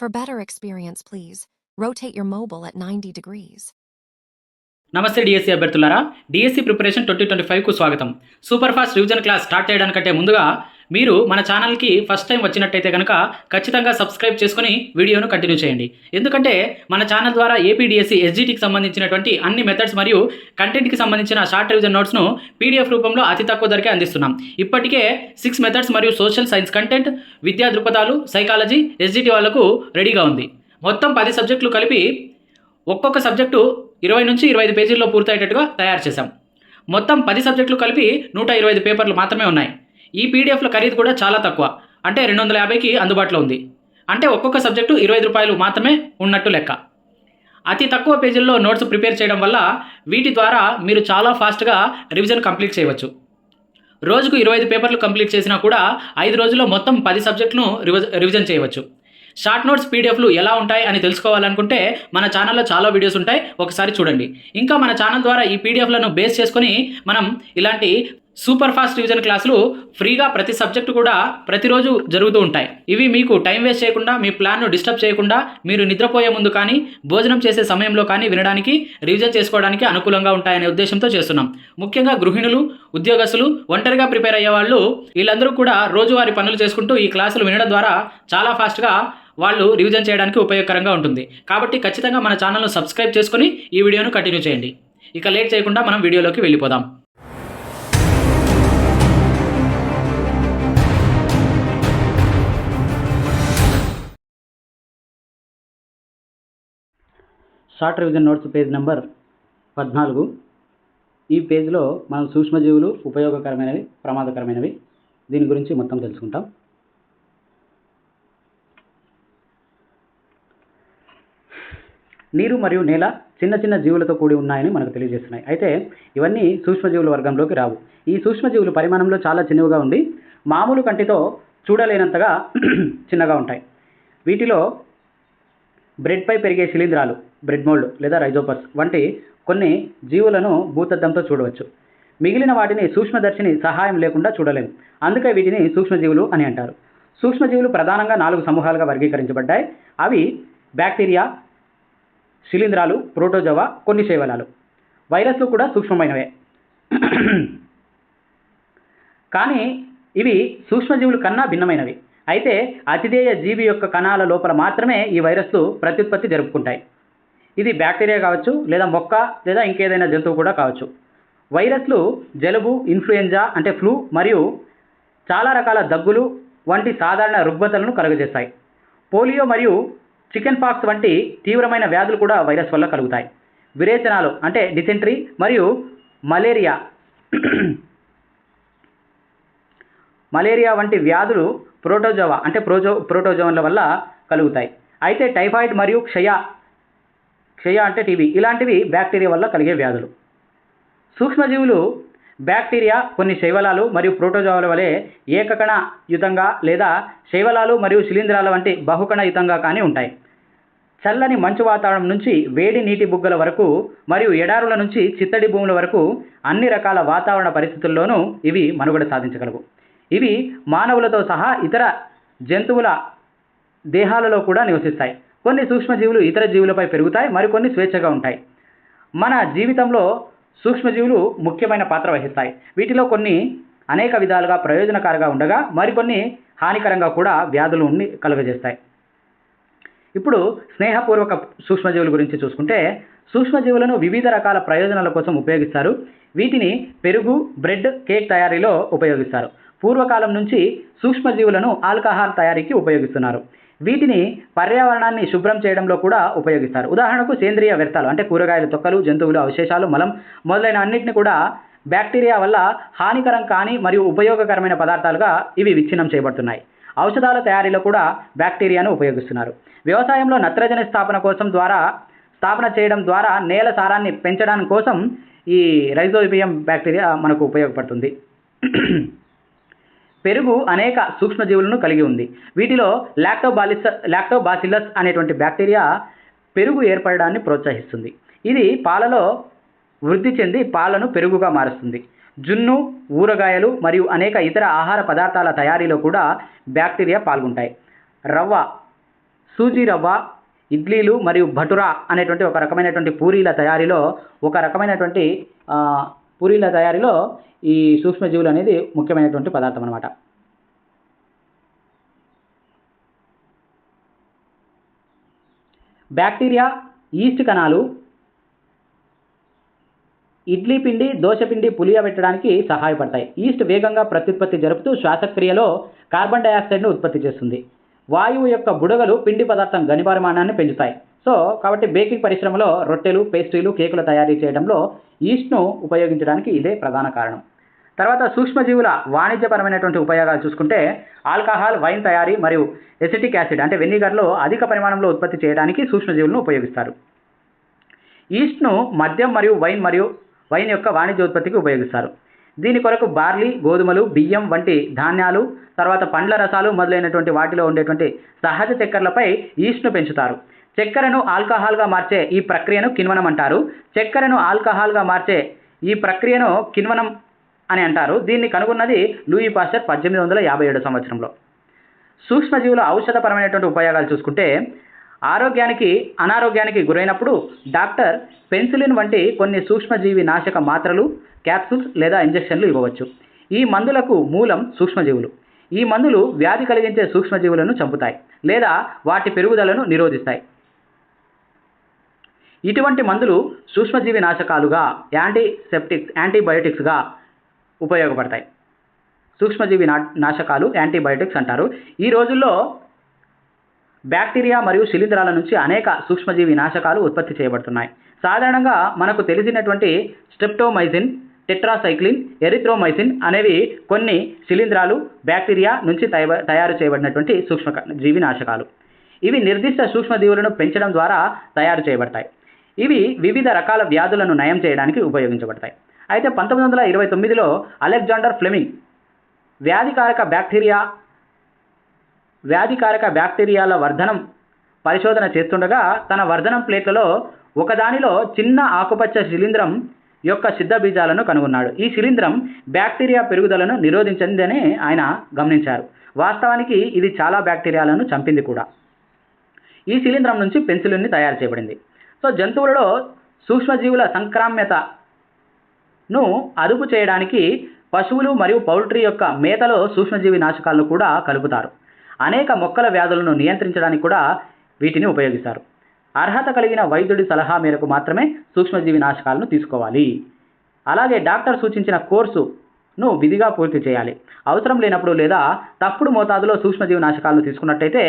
For better experience, please rotate your mobile at 90 degrees. నమస్తే DSC అభ్యర్థులారా, DSC preparation 2025కు స్వాగతం. Super fast revision class start చేయడానికంటే ముందుగా మీరు మన ఛానల్కి ఫస్ట్ టైం వచ్చినట్టయితే కనుక ఖచ్చితంగా సబ్స్క్రైబ్ చేసుకుని వీడియోను కంటిన్యూ చేయండి. ఎందుకంటే మన ఛానల్ ద్వారా ఏపీ డిఎస్సి ఎస్జిటికి సంబంధించినటువంటి అన్ని మెథడ్స్ మరియు కంటెంట్కి సంబంధించిన షార్ట్ రివిజన్ నోట్స్ను పీడిఎఫ్ రూపంలో అతి తక్కువ ధరకే అందిస్తున్నాం. ఇప్పటికే 6 మెథడ్స్ మరియు సోషల్ సైన్స్ కంటెంట్, విద్యా దృక్పథాలు, సైకాలజీ, ఎస్జిటి వాళ్లకు రెడీగా ఉంది. మొత్తం 10 సబ్జెక్టులు కలిపి ఒక్కొక్క సబ్జెక్టు 20 నుంచి 25 పేజీల్లో పూర్తయ్యేటట్టుగా తయారు చేశాం. మొత్తం 10 సబ్జెక్టులు కలిపి 125 పేపర్లు మాత్రమే ఉన్నాయి. ఈ పీడిఎఫ్ల ఖరీదు కూడా చాలా తక్కువ, అంటే 250కి అందుబాటులో ఉంది. అంటే ఒక్కొక్క సబ్జెక్టు 25 రూపాయలు మాత్రమే ఉన్నట్టు లెక్క. అతి తక్కువ పేజీల్లో నోట్స్ ప్రిపేర్ చేయడం వల్ల వీటి ద్వారా మీరు చాలా ఫాస్ట్గా రివిజన్ కంప్లీట్ చేయవచ్చు. రోజుకు 25 పేపర్లు కంప్లీట్ చేసినా కూడా 5 రోజుల్లో మొత్తం 10 సబ్జెక్టులను రివిజన్ చేయవచ్చు. షార్ట్ నోట్స్ పీడిఎఫ్లు ఎలా ఉంటాయి అని తెలుసుకోవాలనుకుంటే మన ఛానల్లో చాలా వీడియోస్ ఉంటాయి, ఒకసారి చూడండి. ఇంకా మన ఛానల్ ద్వారా ఈ పీడిఎఫ్లను బేస్ చేసుకొని మనం ఇలాంటి సూపర్ ఫాస్ట్ రివిజన్ క్లాసులు ఫ్రీగా ప్రతి సబ్జెక్టు కూడా ప్రతిరోజు జరుగుతూ ఉంటాయి. ఇవి మీకు టైం వేస్ట్ చేయకుండా, మీ ప్లాన్ను డిస్టర్బ్ చేయకుండా, మీరు నిద్రపోయే ముందు కానీ భోజనం చేసే సమయంలో కానీ వినడానికి, రివిజన్ చేసుకోవడానికి అనుకూలంగా ఉంటాయనే ఉద్దేశంతో చేస్తున్నాం. ముఖ్యంగా గృహిణులు, ఉద్యోగస్తులు, ఒంటరిగా ప్రిపేర్ అయ్యే వాళ్ళు, వీళ్ళందరూ కూడా రోజువారీ పనులు చేసుకుంటూ ఈ క్లాసులు వినడం ద్వారా చాలా ఫాస్ట్గా వాళ్ళు రివిజన్ చేయడానికి ఉపయోగకరంగా ఉంటుంది. కాబట్టి ఖచ్చితంగా మన ఛానల్ను సబ్స్క్రైబ్ చేసుకొని ఈ వీడియోను కంటిన్యూ చేయండి. ఇక లేట్ చేయకుండా మనం వీడియోలోకి వెళ్ళిపోదాం. Short revision notes page number 14. ఈ పేజ్లో మనం సూక్ష్మజీవులు ఉపయోగకరమైనవి, ప్రమాదకరమైనవి, దీని గురించి మొత్తం తెలుసుకుంటాం. నీరు మరియు నేల చిన్న చిన్న జీవులతో కూడి ఉన్నాయని మనకు తెలియజేస్తున్నాయి. అయితే ఇవన్నీ సూక్ష్మజీవుల వర్గంలోకి రావు. ఈ సూక్ష్మజీవులు పరిమాణంలో చాలా చిన్నవిగా ఉండి మామూలు కంటితో చూడలేనంతగా చిన్నగా ఉంటాయి. వీటిలో బ్రెడ్పై పెరిగే శిలీంధ్రాలు, బ్రెడ్ మోల్డ్ లేదా రైజోపస్ వంటి కొన్ని జీవులను భూతద్దంతో చూడవచ్చు. మిగిలిన వాటిని సూక్ష్మదర్శిని సహాయం లేకుండా చూడలేము. అందుకే వీటిని సూక్ష్మజీవులు అని అంటారు. సూక్ష్మజీవులు ప్రధానంగా 4 సమూహాలుగా వర్గీకరించబడ్డాయి. అవి బ్యాక్టీరియా, శిలీంధ్రాలు, ప్రోటోజోవా, కొన్ని శైవలాలు. వైరస్లు కూడా సూక్ష్మమైనవే, కానీ ఇవి సూక్ష్మజీవుల కన్నా భిన్నమైనవి. అయితే అతిధేయ జీవి యొక్క కణాల లోపల మాత్రమే ఈ వైరస్లు ప్రత్యుత్పత్తి జరుపుకుంటాయి. ఇది బ్యాక్టీరియా కావచ్చు, లేదా మొక్క, లేదా ఇంకేదైనా జంతువు కూడా కావచ్చు. వైరస్లు జలుబు, ఇన్ఫ్లుయెంజా అంటే ఫ్లూ మరియు చాలా రకాల దగ్గులు వంటి సాధారణ రుగ్మతలను కలుగజేస్తాయి. పోలియో మరియు చికెన్ పాక్స్ వంటి తీవ్రమైన వ్యాధులు కూడా వైరస్ వల్ల కలుగుతాయి. విరేచనాలు అంటే డిసెంట్రీ మరియు మలేరియా వంటి వ్యాధులు ప్రోటోజోవా అంటే ప్రోటోజోవన్ల వల్ల కలుగుతాయి. అయితే టైఫాయిడ్ మరియు క్షయ అంటే టీబీ ఇలాంటివి బ్యాక్టీరియా వల్ల కలిగే వ్యాధులు. సూక్ష్మజీవులు బ్యాక్టీరియా, కొన్ని శైవలాలు మరియు ప్రోటోజోవాల వలె ఏకకణయుతంగా లేదా శైవలాలు మరియు శిలీంధ్రాల వంటి బహుకణయుతంగా కానీ ఉంటాయి. చల్లని మంచు వాతావరణం నుంచి వేడి నీటి బుగ్గల వరకు మరియు ఎడారుల నుంచి చిత్తడి భూముల వరకు అన్ని రకాల వాతావరణ పరిస్థితుల్లోనూ ఇవి మనుగడ సాధించగలవు. ఇవి మానవులతో సహా ఇతర జంతువుల దేహాలలో కూడా నివసిస్తాయి. కొన్ని సూక్ష్మజీవులు ఇతర జీవులపై పెరుగుతాయి, మరికొన్ని స్వేచ్ఛగా ఉంటాయి. మన జీవితంలో సూక్ష్మజీవులు ముఖ్యమైన పాత్ర వహిస్తాయి. వీటిలో కొన్ని అనేక విధాలుగా ప్రయోజనకారిగా ఉండగా మరికొన్ని హానికరంగా కూడా వ్యాధులు కలుగజేస్తాయి. ఇప్పుడు స్నేహపూర్వక సూక్ష్మజీవుల గురించి చూసుకుంటే, సూక్ష్మజీవులను వివిధ రకాల ప్రయోజనాల కోసం ఉపయోగిస్తారు. వీటిని పెరుగు, బ్రెడ్, కేక్ తయారీలో ఉపయోగిస్తారు. పూర్వకాలం నుంచి సూక్ష్మజీవులను ఆల్కహాల్ తయారీకి ఉపయోగిస్తున్నారు. వీటిని పర్యావరణాన్ని శుభ్రం చేయడంలో కూడా ఉపయోగిస్తారు. ఉదాహరణకు సేంద్రియ వ్యర్థాలు అంటే కూరగాయల తొక్కలు, జంతువుల అవశేషాలు, మలం మొదలైన అన్నింటినీ కూడా బ్యాక్టీరియా వల్ల హానికరం కాని మరియు ఉపయోగకరమైన పదార్థాలుగా ఇవి విచ్ఛిన్నం చేయబడుతున్నాయి. ఔషధాల తయారీలో కూడా బ్యాక్టీరియాను ఉపయోగిస్తున్నారు. వ్యవసాయంలో నత్రజని స్థాపన చేయడం ద్వారా నేల సారాన్ని పెంచడం కోసం ఈ రైజోబియం బ్యాక్టీరియా మనకు ఉపయోగపడుతుంది. పెరుగు అనేక సూక్ష్మజీవులను కలిగి ఉంది. వీటిలో లాక్టోబాసిల్లస్ అనేటువంటి బ్యాక్టీరియా పెరుగు ఏర్పడడాన్ని ప్రోత్సహిస్తుంది. ఇది పాలలో వృద్ధి చెంది పాలను పెరుగుగా మారుస్తుంది. జున్ను, ఊరగాయలు మరియు అనేక ఇతర ఆహార పదార్థాల తయారీలో కూడా బ్యాక్టీరియా పాల్గొంటాయి. రవ్వ, సూజీ రవ్వ, ఇడ్లీలు మరియు భటురా అనేటువంటి ఒక రకమైనటువంటి పూరీల తయారీలో ఈ సూక్ష్మజీవులు అనేది ముఖ్యమైనటువంటి పదార్థం అన్నమాట. బ్యాక్టీరియా, ఈస్ట్ కణాలు ఇడ్లీ పిండి, దోశ పిండి పులియబెట్టడానికి సహాయపడతాయి. ఈస్ట్ వేగంగా ప్రత్యుత్పత్తి జరుపుతూ శ్వాసక్రియలో కార్బన్ డయాక్సైడ్ను ఉత్పత్తి చేస్తుంది. వాయువు యొక్క బుడగలు పిండి పదార్థం ఘనపరిమాణాన్ని పెంచుతాయి. కాబట్టి బేకింగ్ పరిశ్రమలో రొట్టెలు, పేస్ట్రీలు, కేకులు తయారీ చేయడంలో ఈస్ట్ను ఉపయోగించడానికి ఇదే ప్రధాన కారణం. తర్వాత సూక్ష్మజీవుల వాణిజ్యపరమైనటువంటి ఉపయోగాలు చూసుకుంటే ఆల్కహాల్, వైన్ తయారీ మరియు ఎసిటిక్ యాసిడ్ అంటే వెనిగర్లో అధిక పరిమాణంలో ఉత్పత్తి చేయడానికి సూక్ష్మజీవులను ఉపయోగిస్తారు. ఈస్ట్ను మద్యం మరియు వైన్ యొక్క వాణిజ్య ఉత్పత్తికి ఉపయోగిస్తారు. దీని కొరకు బార్లీ, గోధుమలు, బియ్యం వంటి ధాన్యాలు, తర్వాత పండ్ల రసాలు మొదలైనటువంటి వాటిలో ఉండేటువంటి సహజ చక్కెరలపై ఈస్ట్ను పెంచుతారు. చక్కెరను ఆల్కహాల్గా మార్చే ఈ ప్రక్రియను కిణ్వనం అంటారు. చక్కెరను ఆల్కహాల్గా మార్చే ఈ ప్రక్రియను కిణ్వనం అని అంటారు. దీన్ని కనుగొన్నది లూయి పాస్చర్ 1857 సంవత్సరంలో. సూక్ష్మజీవుల ఔషధపరమైనటువంటి ఉపయోగాలు చూసుకుంటే అనారోగ్యానికి గురైనప్పుడు డాక్టర్ పెన్సిలిన్ వంటి కొన్ని సూక్ష్మజీవి నాశక మాత్రలు, క్యాప్సూల్స్ లేదా ఇంజెక్షన్లు ఇవ్వవచ్చు. ఈ మందులకు మూలం సూక్ష్మజీవులు. ఈ మందులు వ్యాధి కలిగించే సూక్ష్మజీవులను చంపుతాయి లేదా వాటి పెరుగుదలను నిరోధిస్తాయి. ఇటువంటి మందులు సూక్ష్మజీవి నాశకాలుగా, యాంటీబయోటిక్స్గా ఉపయోగపడతాయి. సూక్ష్మజీవి నాశకాలు యాంటీబయోటిక్స్ అంటారు. ఈ రోజుల్లో బ్యాక్టీరియా మరియు శిలీంధ్రాల నుంచి అనేక సూక్ష్మజీవి నాశకాలు ఉత్పత్తి చేయబడుతున్నాయి. సాధారణంగా మనకు తెలిసినటువంటి స్ట్రెప్టోమైసిన్, టెట్రాసైక్లిన్, ఎరిథ్రోమైసిన్ అనేవి కొన్ని శిలీంధ్రాలు, బ్యాక్టీరియా నుంచి తయారు చేయబడినటువంటి సూక్ష్మజీవి నాశకాలు. ఇవి నిర్దిష్ట సూక్ష్మజీవులను పెంచడం ద్వారా తయారు చేయబడతాయి. ఇవి వివిధ రకాల వ్యాధులను నయం చేయడానికి ఉపయోగించబడతాయి. అయితే 1929లో అలెగ్జాండర్ ఫ్లెమింగ్ వ్యాధికారక బ్యాక్టీరియాల వర్ధనం పరిశోధన చేస్తుండగా తన వర్ధనం ప్లేట్లలో ఒకదానిలో చిన్న ఆకుపచ్చ శిలీంధ్రం యొక్క సిద్ధ బీజాలను కనుగొన్నాడు. ఈ శిలీంధ్రం బ్యాక్టీరియా పెరుగుదలను నిరోధించిందని ఆయన గమనించారు. వాస్తవానికి ఇది చాలా బ్యాక్టీరియాలను చంపింది కూడా. ఈ శిలీంధ్రం నుంచి పెన్సిలిన్ని తయారు చేయబడింది. జంతువులలో సూక్ష్మజీవుల సంక్రామ్యతను అదుపు చేయడానికి పశువులు మరియు పౌల్ట్రీ యొక్క మేతలో సూక్ష్మజీవి నాశకాలను కూడా కలుపుతారు. అనేక మొక్కల వ్యాధులను నియంత్రించడానికి కూడా వీటిని ఉపయోగిస్తారు. అర్హత కలిగిన వైద్యుడి సలహా మేరకు మాత్రమే సూక్ష్మజీవి నాశకాలను తీసుకోవాలి. అలాగే డాక్టర్ సూచించిన కోర్సును విధిగా పూర్తి చేయాలి. అవసరం లేనప్పుడు లేదా తప్పుడు మోతాదులో సూక్ష్మజీవి నాశకాలను తీసుకున్నట్టయితే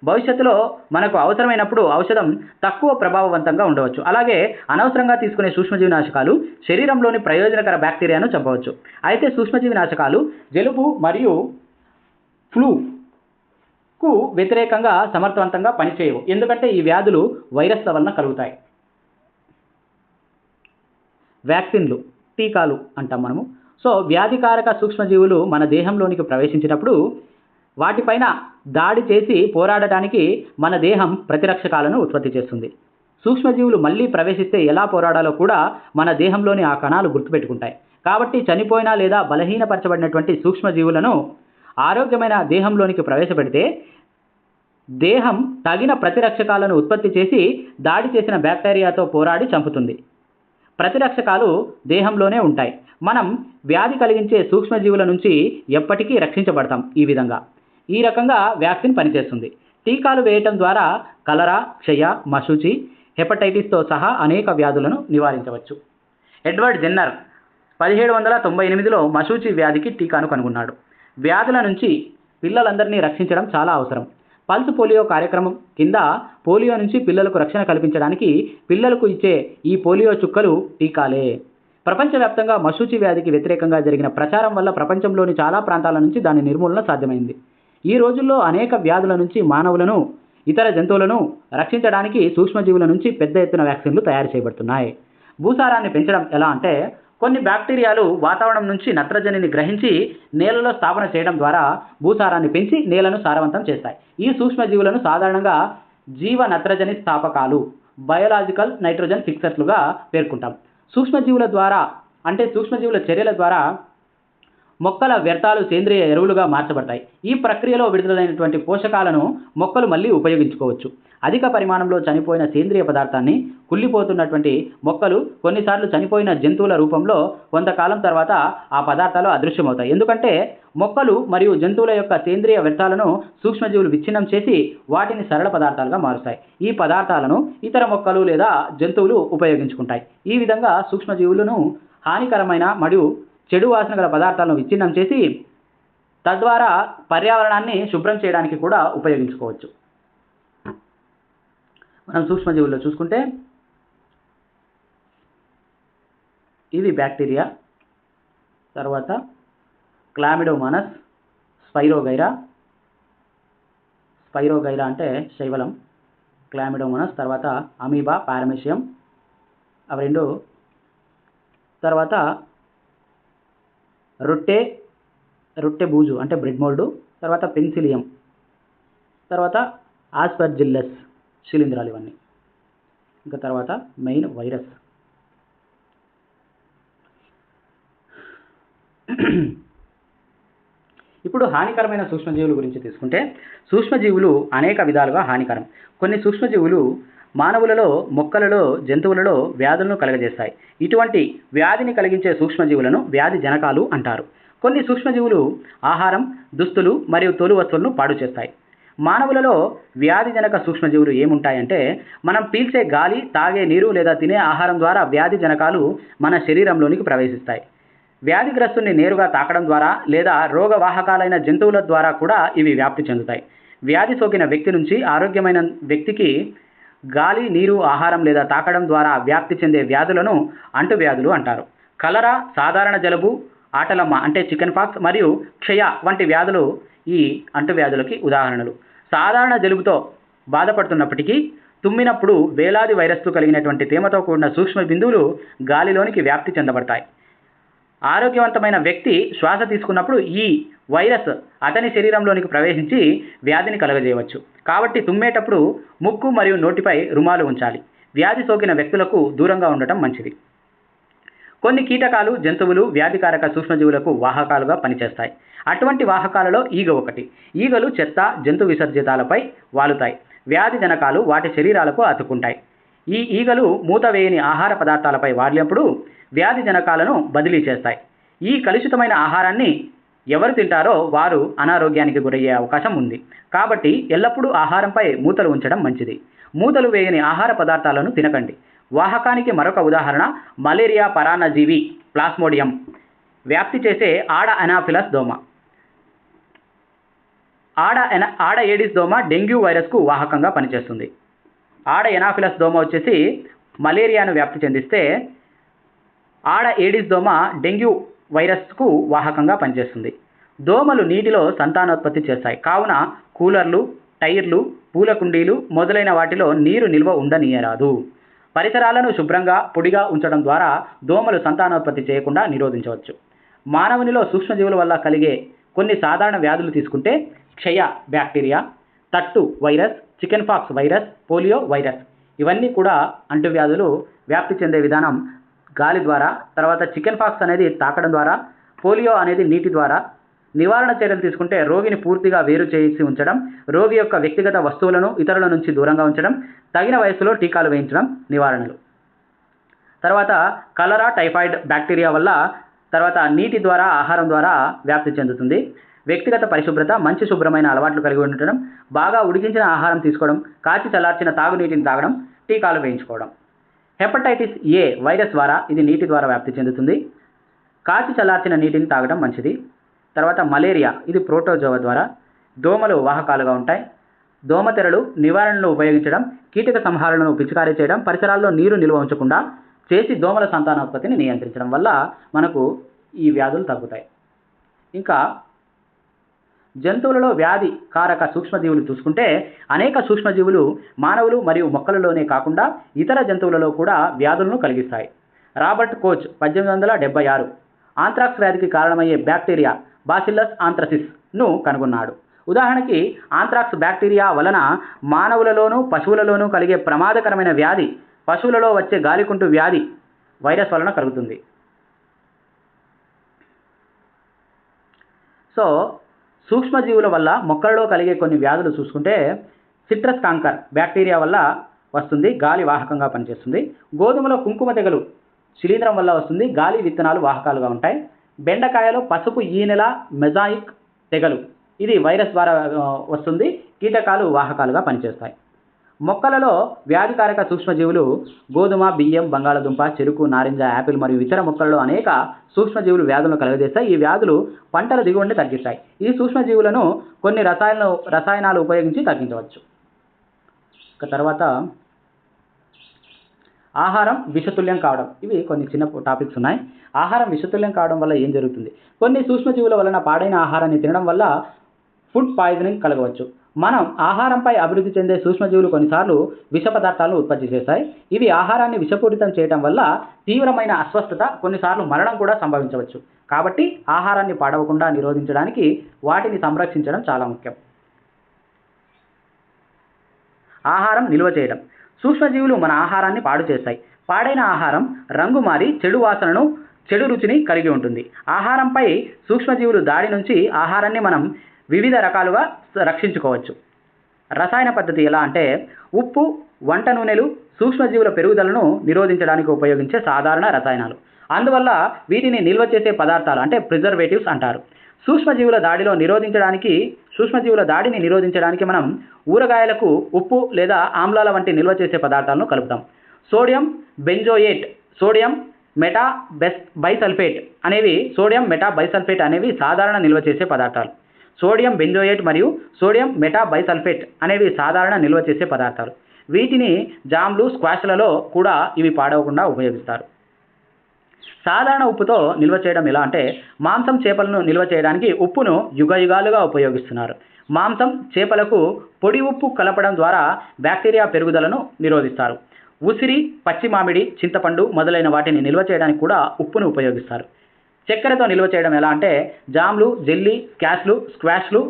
భవిష్యత్తులో మనకు అవసరమైనప్పుడు ఔషధం తక్కువ ప్రభావవంతంగా ఉండవచ్చు. అలాగే అనవసరంగా తీసుకునే సూక్ష్మజీవి నాశకాలు శరీరంలోని ప్రయోజనకర బ్యాక్టీరియాను చంపవచ్చు. అయితే సూక్ష్మజీవి నాశకాలు జలుబు మరియు ఫ్లూకు వ్యతిరేకంగా సమర్థవంతంగా పనిచేయవు. ఎందుకంటే ఈ వ్యాధులు వైరస్ల వలన కలుగుతాయి. వ్యాక్సిన్లు, టీకాలు అంటాం మనము. వ్యాధికారక సూక్ష్మజీవులు మన దేహంలోనికి ప్రవేశించినప్పుడు వాటిపైన దాడి చేసి పోరాడటానికి మన దేహం ప్రతిరక్షకాలను ఉత్పత్తి చేస్తుంది. సూక్ష్మజీవులు మళ్ళీ ప్రవేశిస్తే ఎలా పోరాడాలో కూడా మన దేహంలోని ఆ కణాలు గుర్తుపెట్టుకుంటాయి. కాబట్టి చనిపోయిన లేదా బలహీనపరచబడినటువంటి సూక్ష్మజీవులను ఆరోగ్యమైన దేహంలోనికి ప్రవేశపెడితే దేహం తగిన ప్రతిరక్షకాలను ఉత్పత్తి చేసి దాడి చేసిన బ్యాక్టీరియాతో పోరాడి చంపుతుంది. ప్రతిరక్షకాలు దేహంలోనే ఉంటాయి. మనం వ్యాధి కలిగించే సూక్ష్మజీవుల నుంచి ఎప్పటికీ రక్షించబడతాం. ఈ రకంగా వ్యాక్సిన్ పనిచేస్తుంది. టీకాలు వేయటం ద్వారా కలరా, క్షయ, మశూచి, హెపటైటిస్తో సహా అనేక వ్యాధులను నివారించవచ్చు. ఎడ్వర్డ్ జెన్నర్ 1798లో మశూచి వ్యాధికి టీకాను కనుగొన్నాడు. వ్యాధుల నుంచి పిల్లలందరినీ రక్షించడం చాలా అవసరం. పల్స్ పోలియో కార్యక్రమం కింద పోలియో నుంచి పిల్లలకు రక్షణ కల్పించడానికి పిల్లలకు ఇచ్చే ఈ పోలియో చుక్కలు టీకాలే. ప్రపంచవ్యాప్తంగా మశూచి వ్యాధికి వ్యతిరేకంగా జరిగిన ప్రచారం వల్ల ప్రపంచంలోని చాలా ప్రాంతాల నుంచి దాని నిర్మూలన సాధ్యమైంది. ఈ రోజుల్లో అనేక వ్యాధుల నుంచి మానవులను, ఇతర జంతువులను రక్షించడానికి సూక్ష్మజీవుల నుంచి పెద్ద ఎత్తున వ్యాక్సిన్లు తయారు చేయబడుతున్నాయి. భూసారాన్ని పెంచడం ఎలా అంటే కొన్ని బ్యాక్టీరియాలు వాతావరణం నుంచి నత్రజనిని గ్రహించి నేలలో స్థాపన చేయడం ద్వారా భూసారాన్ని పెంచి నేలను సారవంతం చేస్తాయి. ఈ సూక్ష్మజీవులను సాధారణంగా జీవ నత్రజని స్థాపకాలు, బయోలాజికల్ నైట్రోజన్ ఫిక్సర్లుగా పేర్కొంటాం. సూక్ష్మజీవుల చర్యల ద్వారా మొక్కల వ్యర్థాలు సేంద్రియ ఎరువులుగా మార్చబడతాయి. ఈ ప్రక్రియలో విడుదలైనటువంటి పోషకాలను మొక్కలు మళ్ళీ ఉపయోగించుకోవచ్చు. అధిక పరిమాణంలో చనిపోయిన సేంద్రియ పదార్థాన్ని కుళ్ళిపోతున్నటువంటి మొక్కలు కొన్నిసార్లు చనిపోయిన జంతువుల రూపంలో కొంతకాలం తర్వాత ఆ పదార్థాలు అదృశ్యమవుతాయి. ఎందుకంటే మొక్కలు మరియు జంతువుల యొక్క సేంద్రియ వ్యర్థాలను సూక్ష్మజీవులు విచ్ఛిన్నం చేసి వాటిని సరళ పదార్థాలుగా మారుస్తాయి. ఈ పదార్థాలను ఇతర మొక్కలు లేదా జంతువులు ఉపయోగించుకుంటాయి. ఈ విధంగా సూక్ష్మజీవులను హానికరమైన మరియు చెడు వాసన గల పదార్థాలను విచ్ఛిన్నం చేసి తద్వారా పర్యావరణాన్ని శుభ్రం చేయడానికి కూడా ఉపయోగించుకోవచ్చు. మనం సూక్ష్మజీవుల్లో చూసుకుంటే ఇవి బ్యాక్టీరియా, తర్వాత క్లామిడోమోనాస్, స్పైరోగైరా అంటే శైవలం, క్లామిడోమోనాస్, తర్వాత అమీబా, పారమేషియం, అవి రెండు. తర్వాత రొట్టె బూజు అంటే బ్రెడ్ మోల్డ్, తర్వాత పెన్సిలియం, తర్వాత ఆస్పర్జిల్లస్ శిలీంధ్రాలు ఇవన్నీ. ఇంకా తర్వాత మెయిన్ వైరస్. ఇప్పుడు హానికరమైన సూక్ష్మజీవుల గురించి తీసుకుంటే సూక్ష్మజీవులు అనేక విధాలుగా హానికరం. కొన్ని సూక్ష్మజీవులు మానవులలో, మొక్కలలో, జంతువులలో వ్యాధులను కలుగజేస్తాయి. ఇటువంటి వ్యాధిని కలిగించే సూక్ష్మజీవులను వ్యాధి జనకాలు అంటారు. కొన్ని సూక్ష్మజీవులు ఆహారం, దుస్తులు మరియు తోలు వస్తువులను పాడు చేస్తాయి. మానవులలో వ్యాధిజనక సూక్ష్మజీవులు ఏముంటాయంటే మనం పీల్చే గాలి, తాగే నీరు లేదా తినే ఆహారం ద్వారా వ్యాధి జనకాలు మన శరీరంలోనికి ప్రవేశిస్తాయి. వ్యాధిగ్రస్తుని నేరుగా తాకడం ద్వారా లేదా రోగవాహకాలైన జంతువుల ద్వారా కూడా ఇవి వ్యాప్తి చెందుతాయి. వ్యాధి సోకిన వ్యక్తి నుంచి ఆరోగ్యమైన వ్యక్తికి గాలి, నీరు, ఆహారం లేదా తాకడం ద్వారా వ్యాప్తి చెందే వ్యాధులను అంటువ్యాధులు అంటారు. కలరా, సాధారణ జలుబు, ఆటలమ్మ అంటే చికెన్ పాక్స్ మరియు క్షయ వంటి వ్యాధులు ఈ అంటువ్యాధులకి ఉదాహరణలు. సాధారణ జలుబుతో బాధపడుతున్నప్పటికీ తుమ్మినప్పుడు వేలాది వైరస్లు కలిగినటువంటి తేమతో కూడిన సూక్ష్మ బిందువులు గాలిలోనికి వ్యాప్తి చెందబడతాయి. ఆరోగ్యవంతమైన వ్యక్తి శ్వాస తీసుకున్నప్పుడు ఈ వైరస్ అతని శరీరంలోనికి ప్రవేశించి వ్యాధిని కలుగజేయవచ్చు. కాబట్టి తుమ్మేటప్పుడు ముక్కు మరియు నోటిపై రుమాలు ఉంచాలి. వ్యాధి సోకిన వ్యక్తులకు దూరంగా ఉండటం మంచిది. కొన్ని కీటకాలు, జంతువులు వ్యాధికారక సూక్ష్మజీవులకు వాహకాలుగా పనిచేస్తాయి. అటువంటి వాహకాలలో ఈగ ఒకటి. ఈగలు చెత్త, జంతు విసర్జితాలపై వాలుతాయి. వ్యాధి జనకాలు వాటి శరీరాలకు అతుక్కుంటాయి. ఈ ఈగలు మూత వేయని ఆహార పదార్థాలపై వాలినప్పుడు వ్యాధి జనకాలను బదిలీ చేస్తాయి. ఈ కలుషితమైన ఆహారాన్ని ఎవరు తింటారో వారు అనారోగ్యానికి గురయ్యే అవకాశం ఉంది. కాబట్టి ఎల్లప్పుడూ ఆహారంపై మూతలు ఉంచడం మంచిది. మూతలు వేయని ఆహార పదార్థాలను తినకండి. వాహకానికి మరొక ఉదాహరణ మలేరియా పరాన్నజీవి ప్లాస్మోడియం వ్యాప్తి చేసే ఆడ అనాఫిలస్ దోమ. ఆడ ఏడిస్ దోమ డెంగ్యూ వైరస్కు వాహకంగా పనిచేస్తుంది. ఆడ ఎనాఫిలస్ దోమ వచ్చేసి మలేరియాను వ్యాప్తి చెందిస్తే ఆడ ఏడిస్ దోమ డెంగ్యూ వైరస్కు వాహకంగా పనిచేస్తుంది. దోమలు నీటిలో సంతానోత్పత్తి చేస్తాయి. కావున కూలర్లు, టైర్లు, పూల కుండీలు మొదలైన వాటిలో నీరు నిల్వ ఉండనీయరాదు. పరిసరాలను శుభ్రంగా, పొడిగా ఉంచడం ద్వారా దోమలు సంతానోత్పత్తి చేయకుండా నిరోధించవచ్చు. మానవునిలో సూక్ష్మజీవుల వల్ల కలిగే కొన్ని సాధారణ వ్యాధులు తీసుకుంటే క్షయ బ్యాక్టీరియా, తట్టు virus, chicken pox virus, polio virus ఇవన్నీ కూడా అంటువ్యాధులు వ్యాప్తి చెందే విధానం గాలి ద్వారా, తర్వాత చికెన్ పాక్స్ అనేది తాకడం ద్వారా, పోలియో అనేది నీటి ద్వారా. నివారణ చర్యలు తీసుకుంటే రోగిని పూర్తిగా వేరు చేసి ఉంచడం, రోగి యొక్క వ్యక్తిగత వస్తువులను ఇతరుల నుంచి దూరంగా ఉంచడం, తగిన వయసులో టీకాలు వేయించడం నివారణలు. తర్వాత కలరా, టైఫాయిడ్ బ్యాక్టీరియా వల్ల తర్వాత నీటి ద్వారా, ఆహారం ద్వారా వ్యాప్తి చెందుతుంది. వ్యక్తిగత పరిశుభ్రత, మంచి శుభ్రమైన అలవాట్లు కలిగి ఉండటం, బాగా ఉడికించిన ఆహారం తీసుకోవడం, కాచి చల్లార్చిన తాగునీటిని తాగడం, టీకాలు వేయించుకోవడం. హెపటైటిస్ ఏ వైరస్ ద్వారా, ఇది నీటి ద్వారా వ్యాప్తి చెందుతుంది. కాచి చల్లార్చిన నీటిని తాగడం మంచిది. తర్వాత మలేరియా, ఇది ప్రోటోజోవా ద్వారా. దోమలు వాహకాలుగా ఉంటాయి. దోమతెరలు నివారణలో ఉపయోగించడం, కీటక సంహారణను పిచికారీ చేయడం, పరిసరాల్లో నీరు నిల్వ ఉంచకుండా చేసి దోమల సంతానోత్పత్తిని నియంత్రించడం వల్ల మనకు ఈ వ్యాధులు తగ్గుతాయి. ఇంకా జంతువులలో వ్యాధి కారక సూక్ష్మజీవులు చూసుకుంటే అనేక సూక్ష్మజీవులు మానవులు మరియు మొక్కలలోనే కాకుండా ఇతర జంతువులలో కూడా వ్యాధులను కలిగిస్తాయి. రాబర్ట్ కోచ్ 1876 ఆంథ్రాక్స్ వ్యాధికి కారణమయ్యే బ్యాక్టీరియా బాసిల్లస్ ఆంథ్రసిస్ను కనుగొన్నాడు. ఉదాహరణకి ఆంథ్రాక్స్ బ్యాక్టీరియా వలన మానవులలోనూ పశువులలోనూ కలిగే ప్రమాదకరమైన వ్యాధి పశువులలో వచ్చే గాలికుంటు వ్యాధి వైరస్ వలన కలుగుతుంది. సో సూక్ష్మజీవుల వల్ల మొక్కలలో కలిగే కొన్ని వ్యాధులు చూసుకుంటే సిట్రస్ కాంకర్ బ్యాక్టీరియా వల్ల వస్తుంది, గాలి వాహకంగా పనిచేస్తుంది. గోధుమలో కుంకుమ తెగలు శిలీంధ్రం వల్ల వస్తుంది, గాలి విత్తనాలు వాహకాలుగా ఉంటాయి. బెండకాయలో పసుపు ఈనెల మెజాయిక్ తెగలు, ఇది వైరస్ ద్వారా వస్తుంది, కీటకాలు వాహకాలుగా పనిచేస్తాయి. మొక్కలలో వ్యాధికారక సూక్ష్మజీవులు గోధుమ, బియ్యం, బంగాళదుంప, చెరుకు, నారింజ, యాపిల్ మరియు ఇతర మొక్కలలో అనేక సూక్ష్మజీవులు వ్యాధులను కలుగజేస్తాయి. ఈ వ్యాధులు పంటల దిగుబడిని తగ్గిస్తాయి. ఈ సూక్ష్మజీవులను కొన్ని రసాయనాలు ఉపయోగించి తగ్గించవచ్చు. తర్వాత ఆహారం విషతుల్యం కావడం, ఇవి కొన్ని చిన్న టాపిక్స్ ఉన్నాయి. ఆహారం విషతుల్యం కావడం వల్ల ఏం జరుగుతుంది? కొన్ని సూక్ష్మజీవుల వలన పాడైన ఆహారాన్ని తినడం వల్ల ఫుడ్ పాయిజనింగ్ కలగవచ్చు. మనం ఆహారంపై అభివృద్ధి చెందే సూక్ష్మజీవులు కొన్నిసార్లు విష పదార్థాలను ఉత్పత్తి చేస్తాయి. ఇవి ఆహారాన్ని విషపూరితం చేయడం వల్ల తీవ్రమైన అస్వస్థత, కొన్నిసార్లు మరణం కూడా సంభవించవచ్చు. కాబట్టి ఆహారాన్ని పాడవకుండా నిరోధించడానికి వాటిని సంరక్షించడం చాలా ముఖ్యం. ఆహారం నిల్వ చేయడం. సూక్ష్మజీవులు మన ఆహారాన్ని పాడు చేస్తాయి. పాడైన ఆహారం రంగు మారి చెడు వాసనను, చెడు రుచిని కలిగి ఉంటుంది. ఆహారంపై సూక్ష్మజీవులు దాడి నుంచి ఆహారాన్ని మనం వివిధ రకాలుగా రక్షించుకోవచ్చు. రసాయన పద్ధతి ఎలా అంటే, ఉప్పు, వంట నూనెలు సూక్ష్మజీవుల పెరుగుదలను నిరోధించడానికి ఉపయోగించే సాధారణ రసాయనాలు. అందువల్ల వీటిని నిల్వ చేసే పదార్థాలు అంటే ప్రిజర్వేటివ్స్ అంటారు. సూక్ష్మజీవుల దాడిని నిరోధించడానికి మనం ఊరగాయలకు ఉప్పు లేదా ఆమ్లాల వంటి నిల్వ చేసే పదార్థాలను కలుపుతాం. సోడియం బెంజోయేట్, సోడియం మెటాబైసల్ఫేట్ అనేవి సాధారణ నిల్వ చేసే పదార్థాలు. సోడియం బెంజోయేట్ మరియు సోడియం మెటాబైసల్ఫేట్ అనేవి సాధారణ నిల్వ చేసే పదార్థాలు. వీటిని జామ్లు, స్క్వాష్లలో కూడా ఇవి పాడవకుండా ఉపయోగిస్తారు. సాధారణ ఉప్పుతో నిల్వ చేయడం ఎలా అంటే, మాంసం, చేపలను నిల్వ చేయడానికి ఉప్పును యుగాలుగా ఉపయోగిస్తున్నారు. మాంసం, చేపలకు పొడి ఉప్పు కలపడం ద్వారా బ్యాక్టీరియా పెరుగుదలను నిరోధిస్తారు. ఉసిరి, పచ్చి మామిడి, చింతపండు మొదలైన వాటిని నిల్వ చేయడానికి కూడా ఉప్పును ఉపయోగిస్తారు. చక్కెరతో నిల్వ చేయడం ఎలా అంటే, జామ్లు, జెల్లీ, స్క్వాష్లు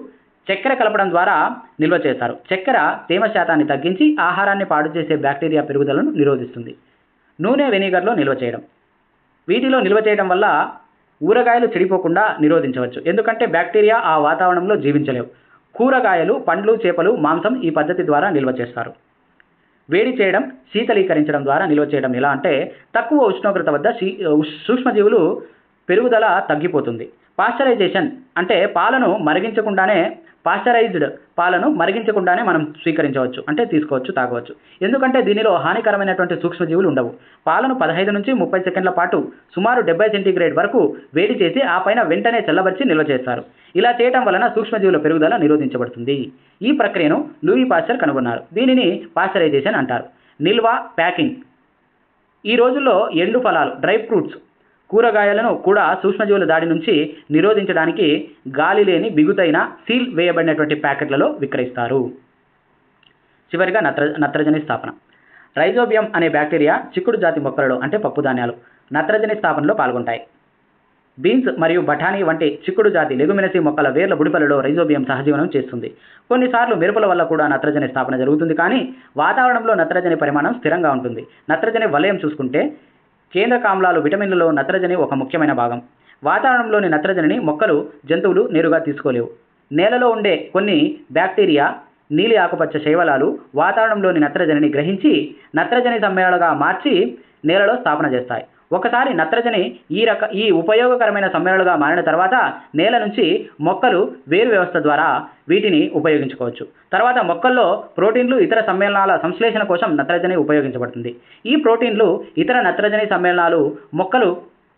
చక్కెర కలపడం ద్వారా నిల్వ చేస్తారు. చక్కెర తేమ శాతాన్ని తగ్గించి ఆహారాన్ని పాడు చేసే బ్యాక్టీరియా పెరుగుదలను నిరోధిస్తుంది. నూనె, వెనిగర్లో నిల్వ చేయడం. వీటిలో నిల్వ చేయడం వల్ల ఊరగాయలు చెడిపోకుండా నిరోధించవచ్చు, ఎందుకంటే బ్యాక్టీరియా ఆ వాతావరణంలో జీవించలేవు. కూరగాయలు, పండ్లు, చేపలు, మాంసం ఈ పద్ధతి ద్వారా నిల్వ చేస్తారు. వేడి చేయడం, శీతలీకరించడం ద్వారా నిల్వ చేయడం ఎలా అంటే, తక్కువ ఉష్ణోగ్రత వద్ద సూక్ష్మజీవులు పెరుగుదల తగ్గిపోతుంది. పాశ్చరైజేషన్ అంటే పాశ్చరైజ్డ్ పాలను మరిగించకుండానే మనం స్వీకరించవచ్చు, అంటే తీసుకోవచ్చు, తాగవచ్చు. ఎందుకంటే దీనిలో హానికరమైనటువంటి సూక్ష్మజీవులు ఉండవు. పాలను 15 నుంచి 30 సెకండ్ల పాటు సుమారు 70 సెంటీగ్రేడ్ వరకు వేడి చేసి ఆ పైన వెంటనే చల్లబరిచి నిల్వ చేస్తారు. ఇలా చేయడం వలన సూక్ష్మజీవుల పెరుగుదల నిరోధించబడుతుంది. ఈ ప్రక్రియను లూయి పాశ్చర్ కనుగొన్నారు. దీనిని పాశ్చరైజేషన్ అంటారు. నిల్వ, ప్యాకింగ్. ఈ రోజుల్లో ఎండు ఫలాలు, డ్రై ఫ్రూట్స్, కూరగాయలను కూడా సూక్ష్మజీవుల దాడి నుంచి నిరోధించడానికి గాలి లేని బిగుతైన సీల్ వేయబడినటువంటి ప్యాకెట్లలో విక్రయిస్తారు. చివరిగా నత్రజని స్థాపన. రైజోబియం అనే బ్యాక్టీరియా చిక్కుడు జాతి మొక్కలలో అంటే పప్పుధాన్యాలు నత్రజని స్థాపనలో పాల్గొంటాయి. బీన్స్ మరియు బఠానీ వంటి చిక్కుడు జాతి లెగుమినసి మొక్కల వేర్ల బుడిపలలో రైజోబియం సహజీవనం చేస్తుంది. కొన్నిసార్లు మెరుపుల వల్ల కూడా నత్రజని స్థాపన జరుగుతుంది, కానీ వాతావరణంలో నత్రజని పరిమాణం స్థిరంగా ఉంటుంది. నత్రజని వలయం చూసుకుంటే, కేంద్రకామ్లాలు, విటమిన్లలో నత్రజని ఒక ముఖ్యమైన భాగం. వాతావరణంలోని నత్రజనిని మొక్కలు, జంతువులు నేరుగా తీసుకోలేవు. నేలలో ఉండే కొన్ని బ్యాక్టీరియా, నీలి ఆకుపచ్చ శైవలాలు వాతావరణంలోని నత్రజనిని గ్రహించి నత్రజని సమ్మేళనగా మార్చి నేలలో స్థాపన చేస్తాయి. ఒకసారి నత్రజని ఈ ఉపయోగకరమైన సమ్మేళనగా మారిన తర్వాత నేల నుంచి మొక్కలు వేరు వ్యవస్థ ద్వారా వీటిని ఉపయోగించుకోవచ్చు. తర్వాత మొక్కల్లో ప్రోటీన్లు, ఇతర సమ్మేళనాల సంశ్లేషణ కోసం నత్రజని ఉపయోగించబడుతుంది. ఈ ప్రోటీన్లు, ఇతర నత్రజని సమ్మేళనాలు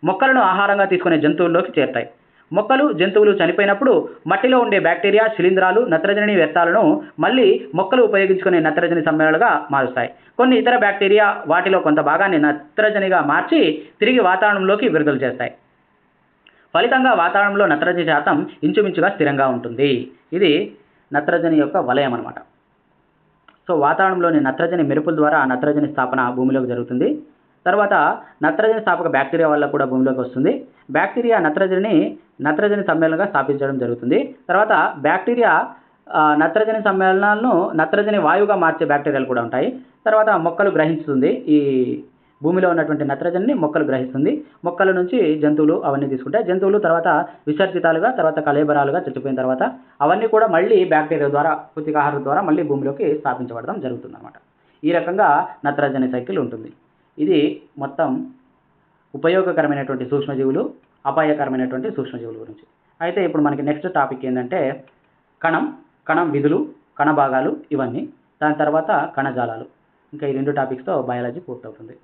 మొక్కలను ఆహారంగా తీసుకునే జంతువుల్లోకి చేరుతాయి. మొక్కలు, జంతువులు చనిపోయినప్పుడు మట్టిలో ఉండే బ్యాక్టీరియా, శిలీంధ్రాలు నత్రజని వ్యర్థాలను మళ్ళీ మొక్కలు ఉపయోగించుకునే నత్రజని సమ్మేళనాలుగా మారుస్తాయి. కొన్ని ఇతర బ్యాక్టీరియా వాటిలో కొంత భాగాన్ని నత్రజనిగా మార్చి తిరిగి వాతావరణంలోకి విడుదల చేస్తాయి. ఫలితంగా వాతావరణంలో నత్రజని శాతం ఇంచుమించుగా స్థిరంగా ఉంటుంది. ఇది నత్రజని యొక్క వలయం అన్నమాట. సో వాతావరణంలోని నత్రజని మెరుపుల ద్వారా నత్రజని స్థాపన భూమిలోకి జరుగుతుంది. తర్వాత నత్రజని స్థాపక బ్యాక్టీరియా వల్ల కూడా భూమిలోకి వస్తుంది. బ్యాక్టీరియా నత్రజని సమ్మేళనంగా స్థాపించడం జరుగుతుంది. తర్వాత బ్యాక్టీరియా నత్రజని సమ్మేళనాలను నత్రజని వాయువుగా మార్చే బ్యాక్టీరియాలు కూడా ఉంటాయి. తర్వాత మొక్కలు గ్రహిస్తుంది ఈ భూమిలో ఉన్నటువంటి నత్రజనిని మొక్కలు గ్రహిస్తుంది. మొక్కల నుంచి జంతువులు అవన్నీ తీసుకుంటాయి. జంతువులు తర్వాత విసర్జితాలుగా, తర్వాత కళేబరాలుగా చచ్చిపోయిన తర్వాత అవన్నీ కూడా మళ్ళీ బ్యాక్టీరియా ద్వారా, పూతికాహారం ద్వారా మళ్ళీ భూమిలోకి స్థాపించబడడం జరుగుతుందన్నమాట. ఈ రకంగా నత్రజని సైకిల్ ఉంటుంది. ఇది మొత్తం ఉపయోగకరమైనటువంటి సూక్ష్మజీవులు, అపాయకరమైనటువంటి సూక్ష్మజీవుల గురించి. అయితే ఇప్పుడు మనకి నెక్స్ట్ టాపిక్ ఏంటంటే కణం విధులు, కణ భాగాలు ఇవన్నీ. దాని తర్వాత కణజాలాలు. ఇంకా ఈ 2 టాపిక్స్తో బయాలజీ పూర్తవుతుంది.